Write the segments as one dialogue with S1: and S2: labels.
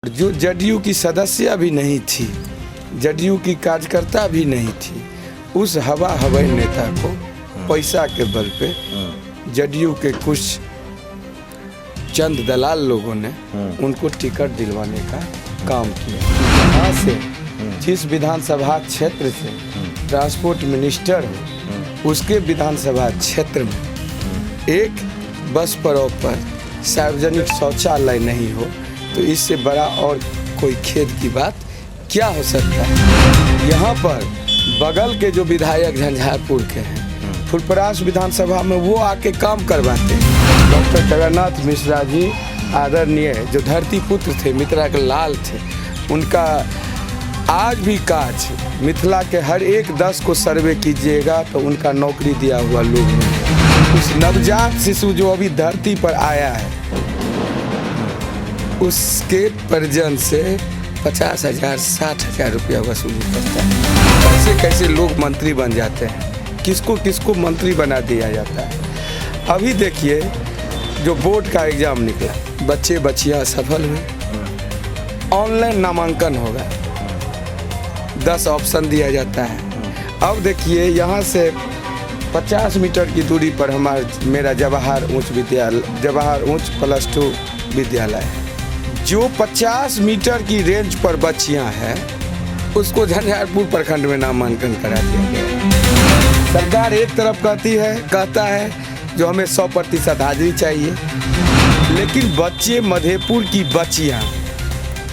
S1: जो जदयू की सदस्य भी नहीं थी, जदयू की कार्यकर्ता भी नहीं थी, उस हवाई नेता को पैसा के बल पे जदयू के कुछ चंद दलाल लोगों ने उनको टिकट दिलवाने का काम किया। यहाँ से जिस विधानसभा क्षेत्र से ट्रांसपोर्ट मिनिस्टर हो, उसके विधानसभा क्षेत्र में एक बस पर सार्वजनिक शौचालय नहीं हो, तो इससे बड़ा और कोई खेद की बात क्या हो सकता है। यहाँ पर बगल के जो विधायक झंझारपुर के हैं, फुलपरास विधानसभा में वो आके काम करवाते हैं। डॉक्टर जगन्नाथ मिश्रा जी आदरणीय जो धरती पुत्र थे, मिथिला के लाल थे, उनका आज भी काज मिथिला के हर एक 10 को सर्वे कीजिएगा तो उनका नौकरी दिया हुआ लोग हैं। उस नवजात शिशु जो अभी धरती पर आया है, उसके परिजन से 50,000 60,000 रुपया वसूल करता है। कैसे कैसे लोग मंत्री बन जाते हैं, किसको किसको मंत्री बना दिया जाता है। अभी देखिए जो बोर्ड का एग्ज़ाम निकला, बच्चे बच्चियाँ सफल हुए, ऑनलाइन नामांकन होगा, 10 ऑप्शन दिया जाता है। अब देखिए यहाँ से 50 मीटर की दूरी पर मेरा जवाहर उच्च +2 विद्यालय है। जो 50 मीटर की रेंज पर बच्चियां हैं, उसको झंझारपुर प्रखंड में नामांकन करा दिया गया। सरकार एक तरफ कहता है जो हमें 100% हाजिरी चाहिए, लेकिन बच्चे मधेपुर की बच्चियां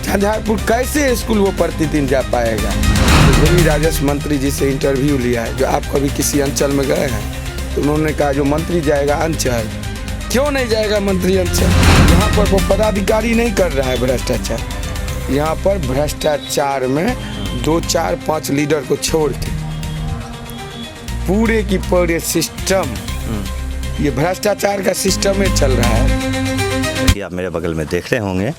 S1: झंझारपुर कैसे स्कूल वो प्रतिदिन जा पाएगा। तो राजस्व मंत्री जी से इंटरव्यू लिया है, जो आप कभी किसी अंचल में गए हैं, तो उन्होंने कहा जो मंत्री जाएगा अंचल, क्यों नहीं जाएगा मंत्री अंचल। यहाँ पर वो पदाधिकारी नहीं कर रहा है भ्रष्टाचार, यहाँ पर भ्रष्टाचार में 2 4 5 लीडर को छोड़ के पूरे की पूरे सिस्टम, ये भ्रष्टाचार का सिस्टम में चल रहा है।
S2: आप मेरे बगल में देख रहे होंगे,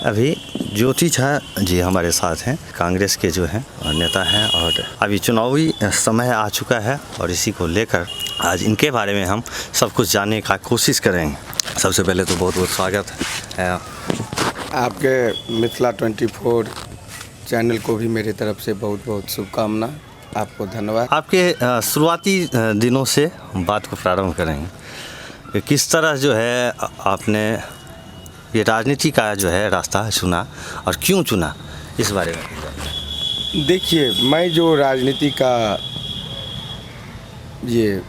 S2: अभी ज्योति झा जी हमारे साथ हैं, कांग्रेस के जो हैं नेता हैं, और अभी चुनावी समय आ चुका है और इसी को लेकर आज इनके बारे में हम सब कुछ जानने का कोशिश करेंगे। सबसे पहले तो बहुत बहुत स्वागत है
S1: आपके मिथिला 24 चैनल को भी मेरे तरफ से बहुत बहुत शुभकामना, आपको धन्यवाद।
S2: आपके शुरुआती दिनों से बात को प्रारंभ करेंगे कि किस तरह जो है आपने ये राजनीति का जो है रास्ता चुना और क्यों चुना, इस बारे में।
S1: देखिए, मैं जो राजनीति का ये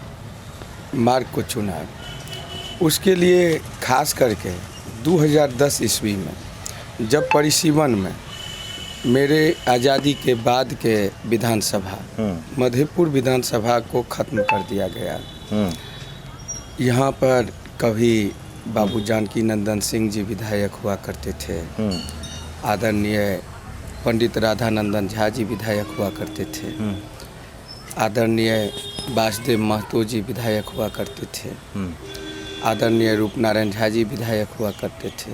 S1: मार्ग को चुना, उसके लिए खास करके 2010 ईस्वी में जब परिसीमन में मेरे आज़ादी के बाद के विधानसभा मधेपुर विधानसभा को ख़त्म कर दिया गया। यहाँ पर कभी बाबू जानकी नंदन सिंह जी विधायक हुआ करते थे, आदरणीय पंडित राधानंदन झा जी विधायक हुआ करते थे, आदरणीय वासुदेव महतो जी विधायक हुआ करते थे, आदरणीय रूपनारायण झा जी विधायक हुआ करते थे,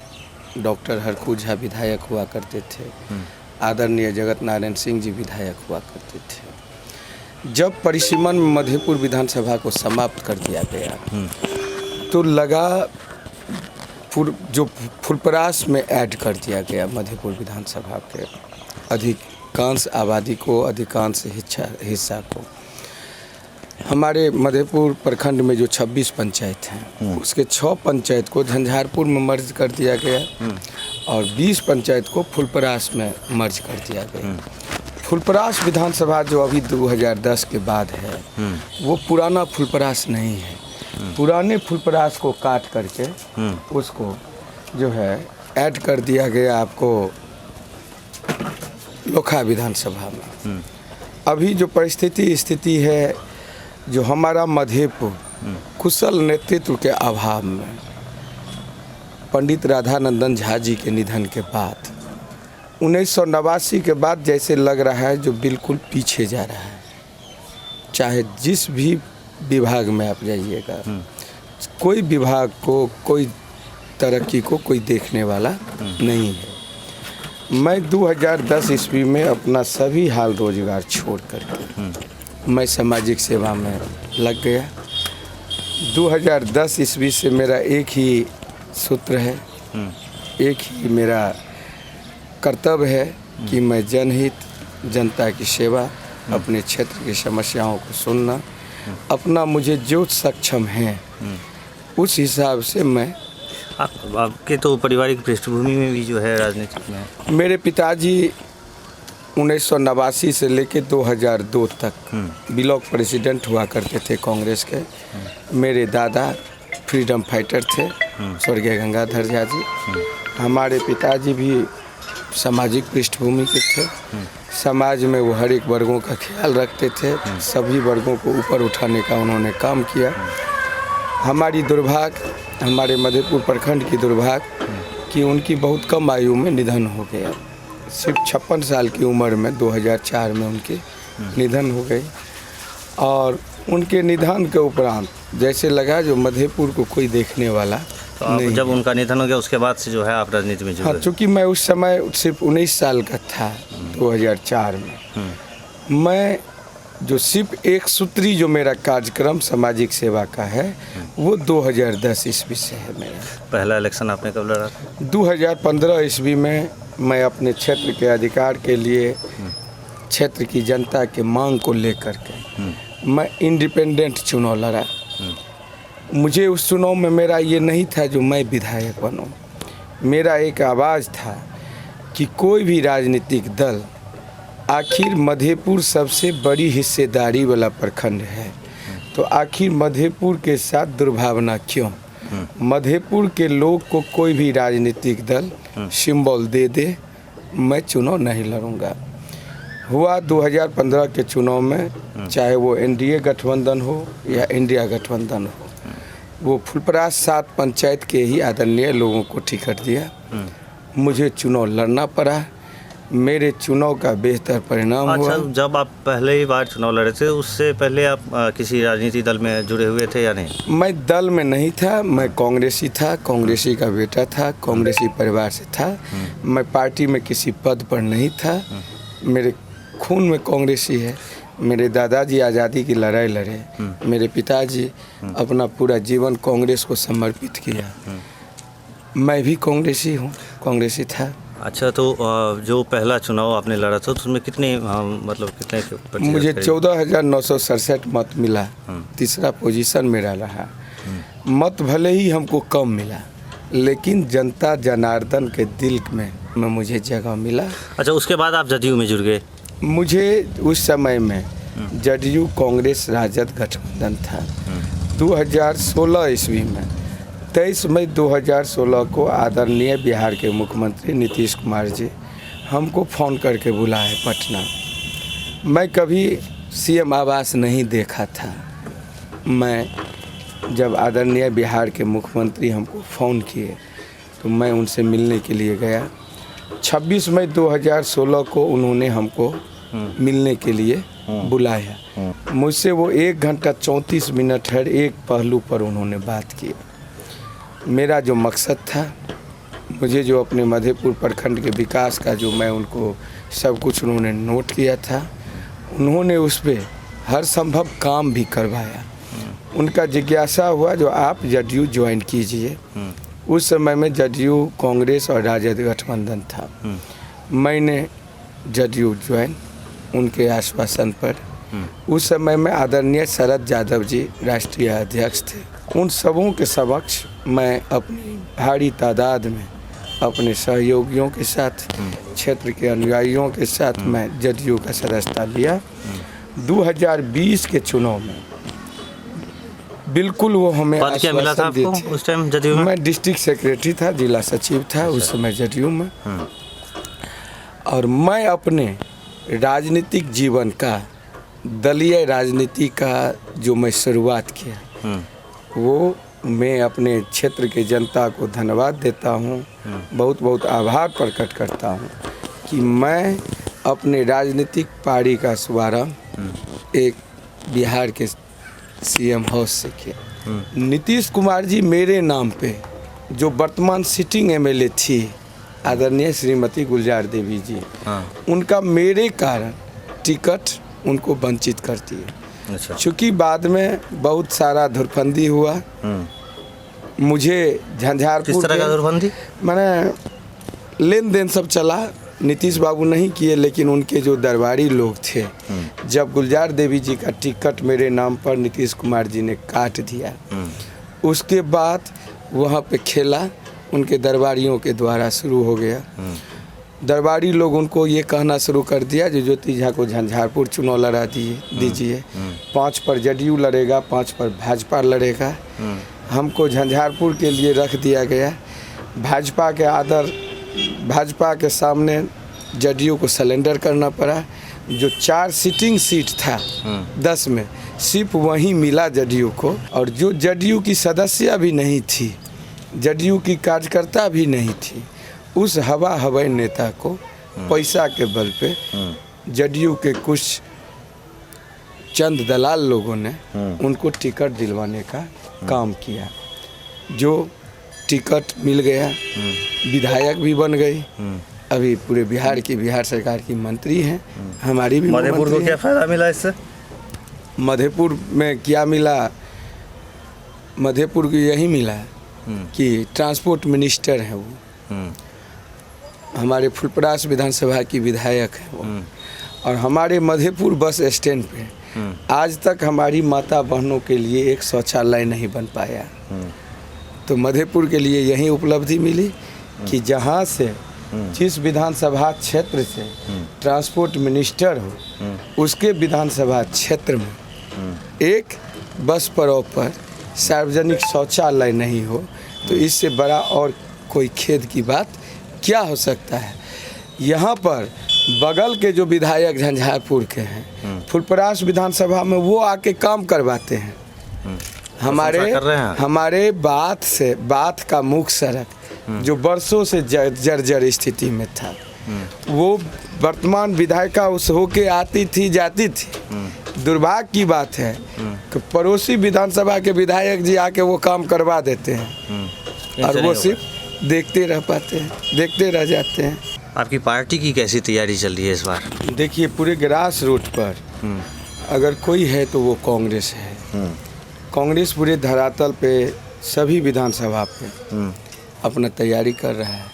S1: डॉक्टर हरखू झा विधायक हुआ करते थे, आदरणीय जगत नारायण सिंह जी विधायक हुआ करते थे। जब परिसीमन में मधेपुर विधानसभा को समाप्त कर दिया गया, तो लगा जो फुलपरास में ऐड कर दिया गया मधेपुर विधानसभा के अधिकांश आबादी को, अधिकांश हिस्सा को। हमारे मधेपुर प्रखंड में जो 26 पंचायत हैं, उसके 6 पंचायत को झंझारपुर में मर्ज कर दिया गया और 20 पंचायत को फुलपरास में मर्ज कर दिया गया। फुलपरास विधानसभा जो अभी 2010 के बाद है, वो पुराना फुलपरास नहीं है। पुराने फुलपरास को काट करके उसको जो है ऐड कर दिया गया आपको लोखा विधानसभा में। अभी जो स्थिति है, जो हमारा मधेपुर कुशल नेतृत्व के अभाव में पंडित राधानंदन झा जी के निधन के बाद 1989 के बाद जैसे लग रहा है जो बिल्कुल पीछे जा रहा है। चाहे जिस भी विभाग में आप जाइएगा, कोई विभाग को, कोई तरक्की को कोई देखने वाला नहीं है। मैं 2010 ईस्वी में अपना सभी हाल रोजगार छोड़ करके मैं सामाजिक सेवा में लग गया। 2010 ईस्वी से मेरा एक ही सूत्र है, एक ही मेरा कर्तव्य है कि मैं जनहित, जनता की सेवा, अपने क्षेत्र की समस्याओं को सुनना, अपना मुझे जो सक्षम है उस हिसाब से मैं।
S2: आपके तो पारिवारिक पृष्ठभूमि में भी जो है राजनीतिक में
S1: मेरे पिताजी 1989 से लेकर 2002 तक ब्लॉक प्रेसिडेंट हुआ करते थे कांग्रेस के। मेरे दादा फ्रीडम फाइटर थे, स्वर्गीय गंगाधर झा जी। हमारे पिताजी भी सामाजिक पृष्ठभूमि के थे। समाज में वो हर एक वर्गों का ख्याल रखते थे, सभी वर्गों को ऊपर उठाने का उन्होंने काम किया। हमारी दुर्भाग्य, हमारे मधेपुर प्रखंड की दुर्भाग्य कि उनकी बहुत कम आयु में निधन हो गया। सिर्फ 56 साल की उम्र में 2004 में उनके निधन हो गई। और उनके निधन के उपरांत जैसे लगा जो मधेपुर को कोई देखने वाला
S2: तो आप जब उनका निधन हो गया उसके बाद से जो है आप राजनीति में जुड़े?
S1: हाँ, चूँकि मैं उस समय सिर्फ 19 साल का था 2004 में। मैं जो सिर्फ एक सूत्री जो मेरा कार्यक्रम सामाजिक सेवा का है वो 2010 ईस्वी से है मेरा।
S2: पहला इलेक्शन आपने कब लड़ा था?
S1: 2015 ईस्वी में मैं अपने क्षेत्र के अधिकार के लिए, क्षेत्र की जनता के मांग को लेकर के मैं इंडिपेंडेंट चुनाव लड़ा। मुझे उस चुनाव में मेरा ये नहीं था जो मैं विधायक बनूं। मेरा एक आवाज़ था कि कोई भी राजनीतिक दल, आखिर मधेपुर सबसे बड़ी हिस्सेदारी वाला प्रखंड है, तो आखिर मधेपुर के साथ दुर्भावना क्यों? मधेपुर के लोग को कोई भी राजनीतिक दल सिंबल दे दे, मैं चुनाव नहीं लड़ूंगा। हुआ 2015 के चुनाव में, चाहे वो एनडीए गठबंधन हो या इंडिया गठबंधन हो, वो फुलपरास 7 पंचायत के ही आदरणीय लोगों को टिकट दिया। मुझे चुनाव लड़ना पड़ा। मेरे चुनाव का बेहतर परिणाम हुआ।
S2: जब आप पहले ही बार चुनाव लड़े थे उससे पहले आप किसी राजनीतिक दल में जुड़े हुए थे या नहीं?
S1: मैं दल में नहीं था, मैं कांग्रेसी था, कांग्रेसी का बेटा था, कांग्रेसी परिवार से था। मैं पार्टी में किसी पद पर नहीं था। मेरे खून में कांग्रेसी है। मेरे दादाजी आज़ादी की लड़ाई लड़े, मेरे पिताजी अपना पूरा जीवन कांग्रेस को समर्पित किया। मैं भी कांग्रेसी हूँ, कांग्रेसी था।
S2: अच्छा, तो जो पहला चुनाव आपने लड़ा था तो उसमें कितने कितने
S1: मुझे 14,967 मत मिला। तीसरा पोजीशन मेरा रहा। मत भले ही हमको कम मिला, लेकिन जनता जनार्दन के दिल में मुझे जगह मिला।
S2: अच्छा, उसके बाद आप जदयू में जुड़ गए?
S1: मुझे उस समय में जदयू कांग्रेस राजद गठबंधन था। 2016 ईस्वी में 23 मई 2016 को आदरणीय बिहार के मुख्यमंत्री नीतीश कुमार जी हमको फ़ोन करके बुलाए पटना। मैं कभी सीएम आवास नहीं देखा था। मैं जब आदरणीय बिहार के मुख्यमंत्री हमको फ़ोन किए तो मैं उनसे मिलने के लिए गया। 26 मई 2016 को उन्होंने हमको मिलने के लिए बुलाया। मुझसे वो 1 घंटा 34 मिनट हर एक पहलू पर उन्होंने बात की। मेरा जो मकसद था, मुझे जो अपने मधेपुर प्रखंड के विकास का जो मैं उनको सब कुछ उन्होंने नोट किया था, उन्होंने उस पर हर संभव काम भी करवाया। उनका जिज्ञासा हुआ जो आप जदयू ज्वाइन कीजिए। उस समय में जदयू कांग्रेस और राजद गठबंधन था। मैंने जदयू ज्वाइन उनके आश्वासन पर। उस समय में आदरणीय शरद यादव जी राष्ट्रीय अध्यक्ष थे। उन सबों के समक्ष मैं अपनी भारी तादाद में अपने सहयोगियों के साथ, क्षेत्र के अनुयायियों के साथ मैं जदयू का सदस्यता लिया। 2020 के चुनाव में बिल्कुल वो हमें
S2: क्या मिला था आपको उस टाइम जदयू में?
S1: मैं डिस्ट्रिक्ट सेक्रेटरी था, जिला सचिव था उस समय जदयू में। और मैं अपने राजनीतिक जीवन का, दलीय राजनीति का जो मैं शुरुआत किया, वो मैं अपने क्षेत्र के जनता को धन्यवाद देता हूँ, बहुत बहुत आभार प्रकट करता हूँ कि मैं अपने राजनीतिक पारी का शुभारंभ एक बिहार के सीएम हाउस से किया। नीतीश कुमार जी मेरे नाम पे, जो वर्तमान सिटिंग एमएलए थी आदरणीय श्रीमती गुलजार देवी जी, उनका मेरे कारण टिकट उनको वंचित करती है।
S2: अच्छा।
S1: चूँकि बाद में बहुत सारा धुरफंदी हुआ। मुझे झंझारपुर,
S2: किस तरह का धुरफंदी?
S1: मैंने लेन देन सब चला, नीतीश बाबू नहीं किए, लेकिन उनके जो दरबारी लोग थे, जब गुलजार देवी जी का टिकट मेरे नाम पर नीतीश कुमार जी ने काट दिया, उसके बाद वहाँ पे खेला उनके दरबारियों के द्वारा शुरू हो गया। दरबारी लोग उनको ये कहना शुरू कर दिया जो ज्योति झा को झंझारपुर चुनाव लड़ा दीजिए, 5 पर जदयू लड़ेगा, 5 पर भाजपा लड़ेगा। हमको झंझारपुर के लिए रख दिया गया। भाजपा के सामने जदयू को सरेंडर करना पड़ा। जो 4 सिटिंग सीट था 10 में, सिर्फ वहीं मिला जदयू को। और जो जदयू की सदस्य भी नहीं थी, जदयू की कार्यकर्ता भी नहीं थी, उस हवाई नेता को पैसा के बल पे जदयू के कुछ चंद दलाल लोगों ने उनको टिकट दिलवाने का काम किया। जो टिकट मिल गया, विधायक भी बन गई, अभी पूरे बिहार सरकार की मंत्री हैं। हमारी भी
S2: मधेपुर को क्या फ़ायदा मिला इससे?
S1: मधेपुर में क्या मिला? मधेपुर को यही मिला कि ट्रांसपोर्ट मिनिस्टर हैं वो, हमारे फुलपरास विधानसभा की विधायक है वो। और हमारे मधेपुर बस स्टैंड पे आज तक हमारी माता बहनों के लिए एक शौचालय नहीं बन पाया। तो मधेपुर के लिए यही उपलब्धि मिली कि जहाँ से जिस विधानसभा क्षेत्र से ट्रांसपोर्ट मिनिस्टर हो, उसके विधानसभा क्षेत्र में एक बस पर सार्वजनिक शौचालय नहीं हो, तो इससे बड़ा और कोई खेद की बात क्या हो सकता है। यहाँ पर बगल के जो विधायक झंझारपुर के हैं, फुलपरास विधानसभा में वो आके काम करवाते हैं। हमारे बात का मुख्य सड़क जो बरसों से जर्जर स्थिति में था, वो वर्तमान विधायिका उस होके आती थी जाती थी। दुर्भाग्य की बात है कि पड़ोसी विधानसभा के विधायक जी आके वो काम करवा देते हैं और वो सिर्फ देखते रह जाते हैं।
S2: आपकी पार्टी की कैसी तैयारी चल रही है इस बार?
S1: देखिए, पूरे ग्रास रूट पर अगर कोई है तो वो कांग्रेस है। कांग्रेस पूरे धरातल पे सभी विधानसभा पे अपना तैयारी कर रहा है।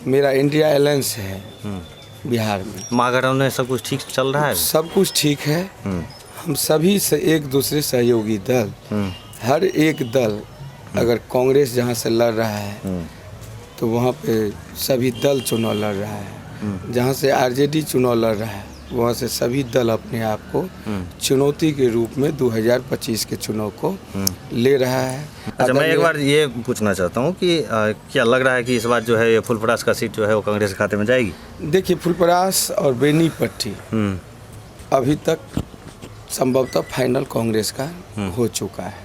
S1: मेरा इंडिया अलायंस है बिहार में।
S2: महागठबंधन में सब कुछ ठीक चल रहा है?
S1: सब कुछ ठीक है। हम सभी से एक दूसरे सहयोगी दल, हर एक दल, अगर कांग्रेस जहाँ से लड़ रहा है तो वहाँ पे सभी दल चुनाव लड़ रहा है। जहाँ से आरजेडी चुनाव लड़ रहा है वहाँ से सभी दल अपने आप को चुनौती के रूप में 2025 के चुनाव को ले रहा है।
S2: अच्छा, मैं एक बार ये पूछना चाहता हूँ कि क्या लग रहा है कि इस बार जो है ये फुलपरास का सीट जो है वो कांग्रेस के खाते में जाएगी?
S1: देखिए, फुलपरास और बेनीपट्टी अभी तक संभवतः फाइनल कांग्रेस का हो चुका है।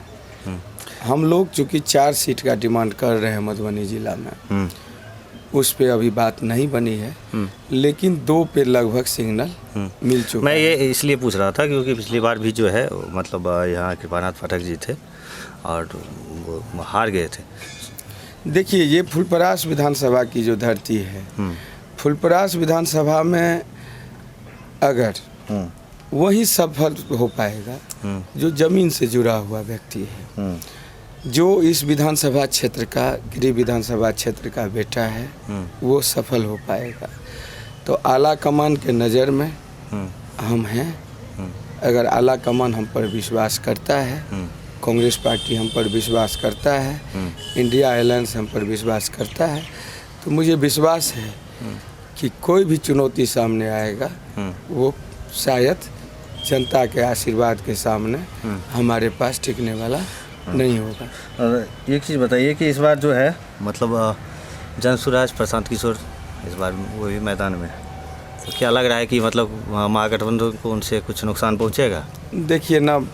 S1: हम लोग चूँकि 4 सीट का डिमांड कर रहे हैं मधुबनी जिला में, उस पे अभी बात नहीं बनी है, लेकिन 2 पे लगभग सिग्नल मिल चुका है।
S2: मैं ये इसलिए पूछ रहा था क्योंकि पिछली बार भी जो है मतलब यहाँ कृपानाथ पाठक जी थे और वो हार गए थे।
S1: देखिए, ये फुलपरास विधानसभा की जो धरती है, फुलपरास विधानसभा में अगर वही सफल हो पाएगा जो ज़मीन से जुड़ा हुआ व्यक्ति है, जो इस विधानसभा क्षेत्र का, गिरी विधानसभा क्षेत्र का बेटा है, वो सफल हो पाएगा। तो आला कमान के नज़र में हम हैं। अगर आला कमान हम पर विश्वास करता है, कांग्रेस पार्टी हम पर विश्वास करता है, इंडिया अलायंस हम पर विश्वास करता है, तो मुझे विश्वास है कि कोई भी चुनौती सामने आएगा वो शायद जनता के आशीर्वाद के सामने हमारे पास टिकने वाला नहीं होगा।
S2: और एक चीज़ बताइए कि इस बार जो है मतलब जनसुराज प्रशांत किशोर इस बार वो भी मैदान में, तो क्या लग रहा है कि मतलब महागठबंधन को उनसे कुछ नुकसान पहुंचेगा?
S1: देखिए ना,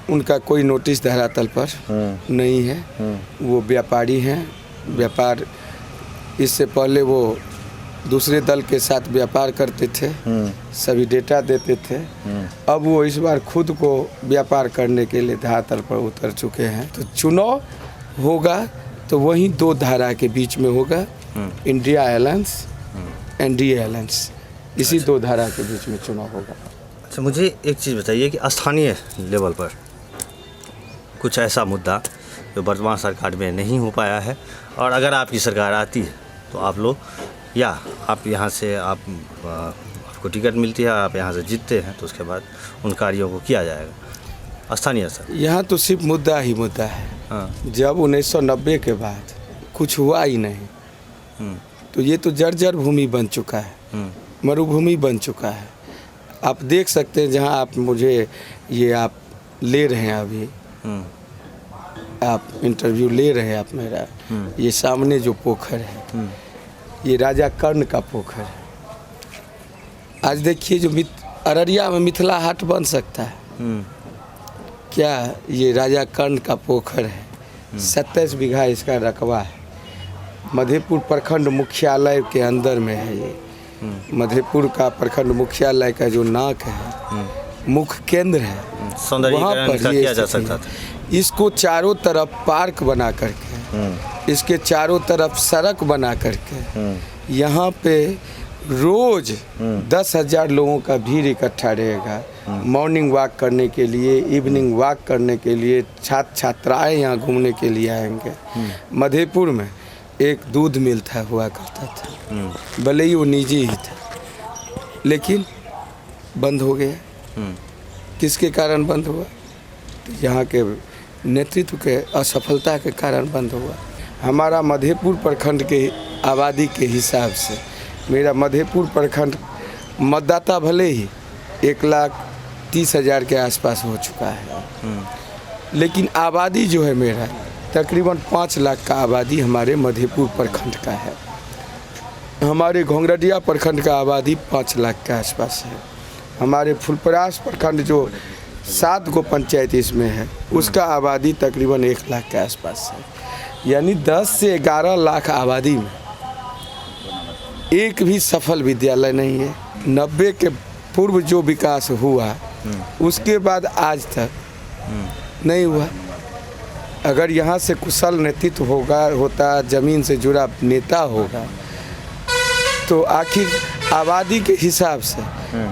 S1: उनका कोई नोटिस धरातल पर नहीं है। वो व्यापारी हैं। व्यापार, इससे पहले वो दूसरे दल के साथ व्यापार करते थे, सभी डेटा देते थे। अब वो इस बार खुद को व्यापार करने के लिए धरातल पर उतर चुके हैं। तो चुनाव होगा तो वही 2 धारा के बीच में होगा, इंडिया अलायंस, एनडीए अलायंस, इसी 2 धारा के बीच में चुनाव होगा।
S2: अच्छा, मुझे एक चीज़ बताइए कि स्थानीय लेवल पर कुछ ऐसा मुद्दा जो वर्तमान सरकार में नहीं हो पाया है और अगर आपकी सरकार आती है तो आप लोग या आप यहाँ से आपको टिकट मिलती है, आप यहाँ से जीतते हैं तो उसके बाद उन कार्यों को किया जाएगा स्थानीय स्तर?
S1: यहाँ तो सिर्फ मुद्दा ही मुद्दा है।
S2: हाँ।
S1: जब 1990 के बाद कुछ हुआ ही नहीं तो ये तो जर्जर भूमि बन चुका है, मरुभूमि बन चुका है। आप देख सकते हैं जहाँ आप मुझे ये आप ले रहे हैं अभी, आप इंटरव्यू ले रहे हैं आप मेरा, ये सामने जो पोखर है ये राजा कर्ण का पोखर है। आज देखिए जो अररिया में मिथिला हाट बन सकता है क्या? ये राजा कर्ण का पोखर है, 27 बीघा इसका रकबा है। मधेपुर प्रखंड मुख्यालय के अंदर में है ये। मधेपुर का प्रखंड मुख्यालय का जो नाक है, मुख्य केंद्र है, वहाँ पर
S2: किया जा सकता था।
S1: इसको चारों तरफ पार्क बना करके, इसके चारों तरफ सड़क बना करके, यहाँ पे रोज 10,000 लोगों का भीड़ इकट्ठा रहेगा मॉर्निंग वॉक करने के लिए, इवनिंग वॉक करने के लिए। छात्र छात्राएँ यहाँ घूमने के लिए आएंगे। मधेपुर में एक दूध मिल था हुआ करता था, भले ही वो निजी ही था, लेकिन बंद हो गया। किसके कारण बंद हुआ? तो यहाँ के नेतृत्व के असफलता के कारण बंद हुआ। हमारा मधेपुर प्रखंड के आबादी के हिसाब से मेरा मधेपुर प्रखंड मतदाता भले ही 1,30,000 के आसपास हो चुका है, लेकिन आबादी जो है मेरा तकरीबन 5 लाख का आबादी हमारे मधेपुर प्रखंड का है। हमारे घोंघरडिया प्रखंड का आबादी 5 लाख के आसपास है। हमारे फुलपरास प्रखंड जो 7 गो पंचायत इसमें है उसका आबादी तकरीबन 1 लाख के आसपास है। यानी 10 से 11 लाख आबादी में एक भी सफल विद्यालय नहीं है। 90 के पूर्व जो विकास हुआ उसके बाद आज तक नहीं हुआ। अगर यहाँ से कुशल नेतृत्व होता, जमीन से जुड़ा नेता होगा, तो आखिर आबादी के हिसाब से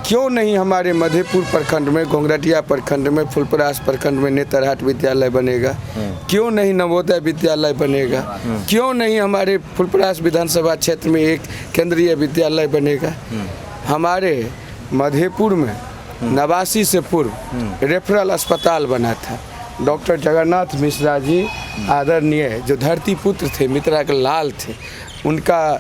S1: क्यों नहीं हमारे मधेपुर प्रखंड में, घोंघरडिया प्रखंड में, फुलपरास प्रखंड में नेतरहाट विद्यालय बनेगा? क्यों नहीं नवोदय विद्यालय बनेगा? क्यों नहीं हमारे फुलपरास विधानसभा क्षेत्र में एक केंद्रीय विद्यालय बनेगा? हमारे मधेपुर में 89 से पूर्व रेफरल अस्पताल बना था। डॉक्टर जगन्नाथ मिश्रा जी आदरणीय जो धरती पुत्र थे, मिथिला के लाल थे, उनका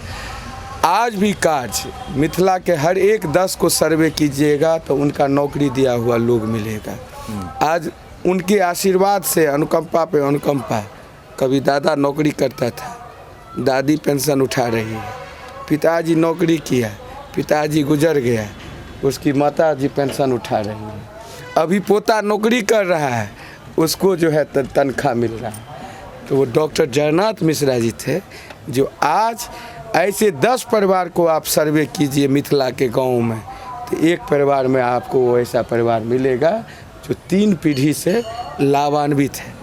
S1: आज भी कार्य मिथिला के हर एक 10 को सर्वे कीजिएगा तो उनका नौकरी दिया हुआ लोग मिलेगा। आज उनके आशीर्वाद से अनुकंपा पे अनुकंपा, कभी दादा नौकरी करता था, दादी पेंशन उठा रही है, पिताजी नौकरी किया, पिताजी गुजर गया, उसकी माता जी पेंशन उठा रही है, अभी पोता नौकरी कर रहा है, उसको जो है तनख्वाह मिल रहा है। तो वो डॉक्टर जगन्नाथ मिश्रा जी थे जो आज ऐसे 10 परिवार को आप सर्वे कीजिए मिथिला के गांव में, तो एक परिवार में आपको वो ऐसा परिवार मिलेगा जो 3 पीढ़ी से लाभान्वित है।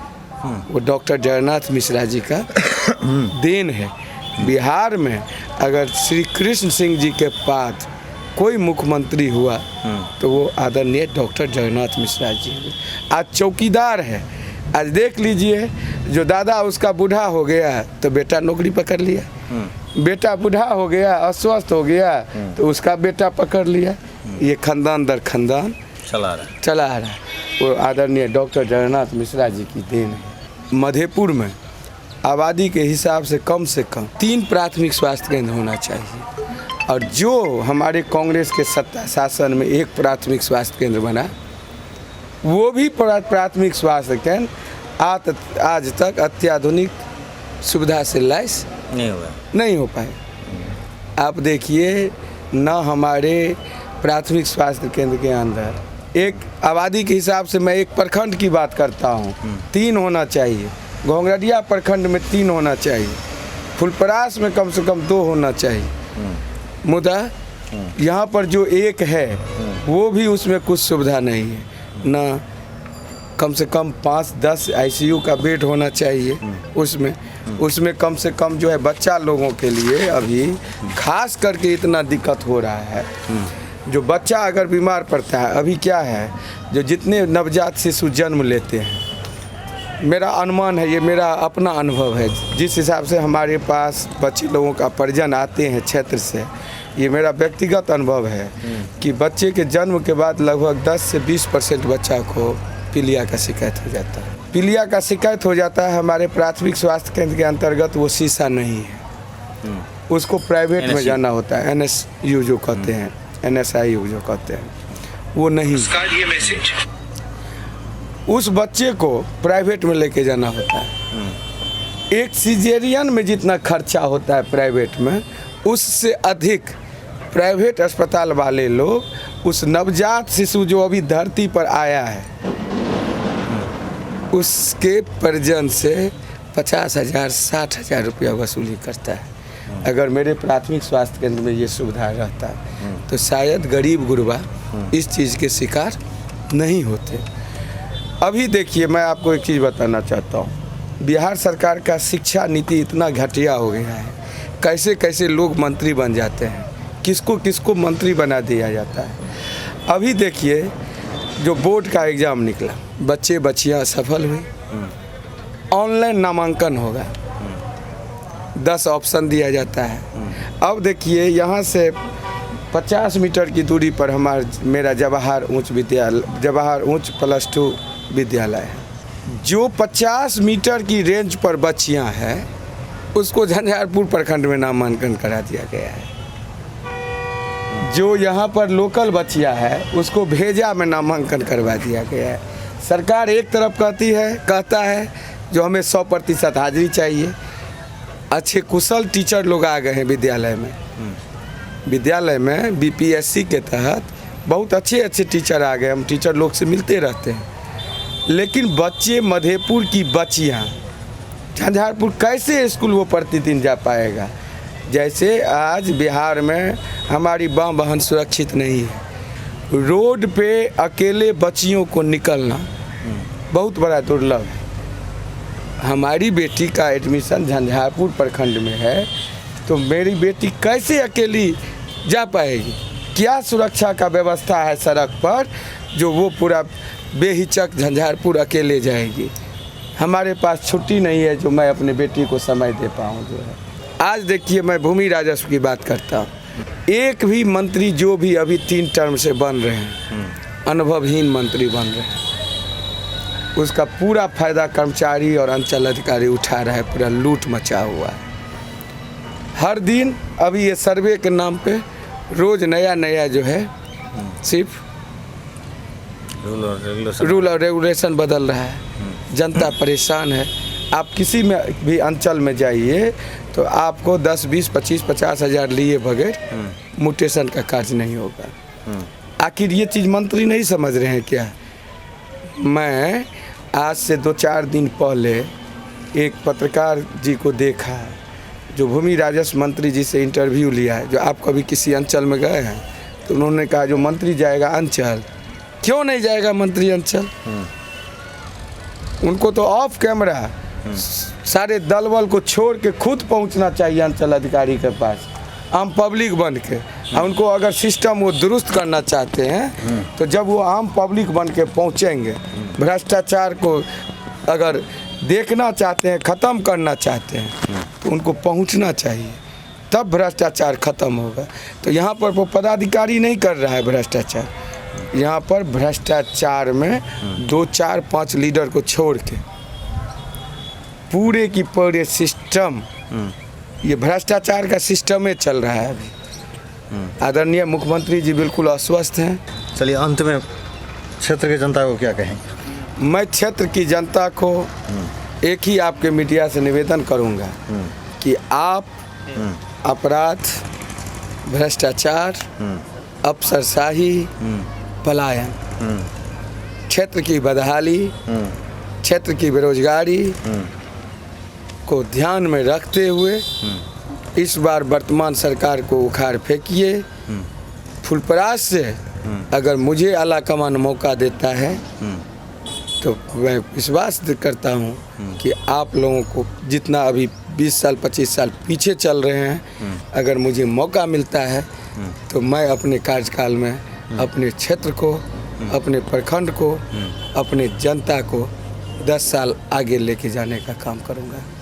S1: वो डॉक्टर जगन्नाथ मिश्रा जी का देन है। बिहार में अगर श्री कृष्ण सिंह जी के बाद कोई मुख्यमंत्री हुआ तो वो आदरणीय डॉक्टर जगन्नाथ मिश्रा जी आज चौकीदार है। आज देख लीजिए, जो दादा उसका बूढ़ा हो गया तो बेटा नौकरी पकड़ लिया, बेटा बूढ़ा हो गया अस्वस्थ हो गया तो उसका बेटा पकड़ लिया। ये खानदान दर खानदान चला रहा है। वो आदरणीय डॉक्टर जगन्नाथ मिश्रा जी की देन है। मधेपुर में आबादी के हिसाब से कम 3 प्राथमिक स्वास्थ्य केंद्र होना चाहिए, और जो हमारे कांग्रेस के सत्ता शासन में 1 प्राथमिक स्वास्थ्य केंद्र बना, वो भी प्राथमिक स्वास्थ्य केंद्र आज तक अत्याधुनिक सुविधा से लैस नहीं हो पाए। आप देखिए, न हमारे प्राथमिक स्वास्थ्य केंद्र के अंदर एक आबादी के हिसाब से, मैं एक प्रखंड की बात करता हूँ, 3 होना चाहिए। घोंघरडिया प्रखंड में 3 होना चाहिए, फुलपरास में कम से कम 2 होना चाहिए। मुद्दा यहाँ पर जो 1 है वो भी उसमें कुछ सुविधा नहीं है। ना कम से कम 5-10 ICU का बेड होना चाहिए। उसमें कम से कम जो है बच्चा लोगों के लिए अभी खास करके इतना दिक्कत हो रहा है। जो बच्चा अगर बीमार पड़ता है, अभी क्या है, जो जितने नवजात शिशु जन्म लेते हैं मेरा अनुमान है, ये मेरा अपना अनुभव है, जिस हिसाब से हमारे पास बच्चे लोगों का परिजन आते हैं क्षेत्र से, ये मेरा व्यक्तिगत अनुभव है कि बच्चे के जन्म के बाद लगभग 10 से 20% बच्चा को पीलिया का शिकायत हो जाता है। पीलिया का शिकायत हो जाता है हमारे प्राथमिक स्वास्थ्य केंद्र के अंतर्गत, वो शीशा नहीं है, उसको प्राइवेट में जाना होता है, NSU जो कहते हैं, NSIU जो कहते हैं, वो नहीं। उस बच्चे को प्राइवेट में लेके जाना होता है। एक सिजेरियन में जितना खर्चा होता है प्राइवेट में, उससे अधिक प्राइवेट अस्पताल वाले लोग उस नवजात शिशु जो अभी धरती पर आया है उसके परिजन से 50,000 60,000 रुपया वसूली करता है। अगर मेरे प्राथमिक स्वास्थ्य केंद्र में ये सुविधा रहता तो शायद गरीब गुरबा इस चीज़ के शिकार नहीं होते। अभी देखिए, मैं आपको एक चीज़ बताना चाहता हूँ, बिहार सरकार का शिक्षा नीति इतना घटिया हो गया है, कैसे कैसे लोग मंत्री बन जाते हैं, किसको किसको मंत्री बना दिया जाता है। अभी देखिए, जो बोर्ड का एग्ज़ाम निकला, बच्चे बच्चियाँ सफल हुई, ऑनलाइन नामांकन होगा, 10 ऑप्शन दिया जाता है। अब देखिए, यहाँ से 50 मीटर की दूरी पर मेरा जवाहर उच्च +2 विद्यालय है। जो 50 मीटर की रेंज पर बच्चियां हैं, उसको झंझारपुर प्रखंड में नामांकन करा दिया गया है। जो यहाँ पर लोकल बच्चियां है, उसको भेजा में नामांकन करवा दिया गया है। सरकार एक तरफ कहता है जो हमें 100% हाजिरी चाहिए, अच्छे कुशल टीचर लोग आ गए हैं विद्यालय में BPSC के तहत बहुत अच्छे टीचर आ गए, हम टीचर लोग से मिलते रहते हैं। लेकिन बच्चे, मधेपुर की बच्चियाँ झंझारपुर कैसे स्कूल वो प्रतिदिन जा पाएगा? जैसे आज बिहार में हमारी माँ बहन सुरक्षित नहीं है, रोड पे अकेले बच्चियों को निकलना बहुत बड़ा दुर्लभ है। हमारी बेटी का एडमिशन झंझारपुर प्रखंड में है, तो मेरी बेटी कैसे अकेली जा पाएगी? क्या सुरक्षा का व्यवस्था है सड़क पर जो वो पूरा बेहिचक झंझारपुर अकेले जाएगी? हमारे पास छुट्टी नहीं है जो मैं अपने बेटी को समय दे पाऊँ जो है। आज देखिए, मैं भूमि राजस्व की बात करता हूँ, एक भी मंत्री जो भी अभी 3 टर्म से बन रहे हैं, अनुभवहीन मंत्री बन रहे हैं, उसका पूरा फायदा कर्मचारी और अंचल अधिकारी उठा रहा है, पूरा लूट मचा हुआ है। हर दिन अभी ये सर्वे के नाम पे रोज नया जो है सिर्फ रूल और रेगुलेशन बदल रहा है। जनता परेशान है। आप किसी में भी अंचल में जाइए तो आपको 10, 20, 25, 50,000 लिए बगैर म्यूटेशन का कार्य नहीं होगा। आखिर ये चीज़ मंत्री नहीं समझ रहे हैं क्या? मैं आज से 2-4 दिन पहले एक पत्रकार जी को देखा जो भूमि राजस्व मंत्री जी से इंटरव्यू लिया है। जो आप कभी किसी अंचल में गए हैं तो उन्होंने कहा जो मंत्री जाएगा अंचल, क्यों नहीं जाएगा मंत्री अंचल? उनको तो ऑफ कैमरा सारे दल बल को छोड़ के खुद पहुंचना चाहिए अंचल अधिकारी के पास, आम पब्लिक बन के। उनको अगर सिस्टम वो दुरुस्त करना चाहते हैं तो जब वो आम पब्लिक बन के पहुँचेंगे, भ्रष्टाचार को अगर देखना चाहते हैं, ख़त्म करना चाहते हैं, तो उनको पहुंचना चाहिए, तब भ्रष्टाचार ख़त्म होगा। तो यहाँ पर वो पदाधिकारी नहीं कर रहा है भ्रष्टाचार, यहाँ पर भ्रष्टाचार में 2, 4, 5 लीडर को छोड़ के पूरे की पूरे सिस्टम, ये भ्रष्टाचार का सिस्टम में चल रहा है अभी। आदरणीय मुख्यमंत्री जी बिल्कुल अस्वस्थ हैं।
S2: चलिए, अंत में क्षेत्र की जनता को क्या कहेंगे?
S1: मैं क्षेत्र की जनता को एक ही आपके मीडिया से निवेदन करूंगा कि आप अपराध, भ्रष्टाचार, अफसरशाही, पलायन, क्षेत्र की बदहाली, क्षेत्र की बेरोजगारी को ध्यान में रखते हुए इस बार वर्तमान सरकार को उखाड़ फेंकिए। फुलपरास से अगर मुझे आलाकमान मौका देता है तो मैं विश्वास करता हूँ कि आप लोगों को जितना अभी 20 साल 25 साल पीछे चल रहे हैं, अगर मुझे मौका मिलता है तो मैं अपने कार्यकाल में अपने क्षेत्र को, अपने प्रखंड को, अपने जनता को 10 साल आगे लेके जाने का काम करूँगा।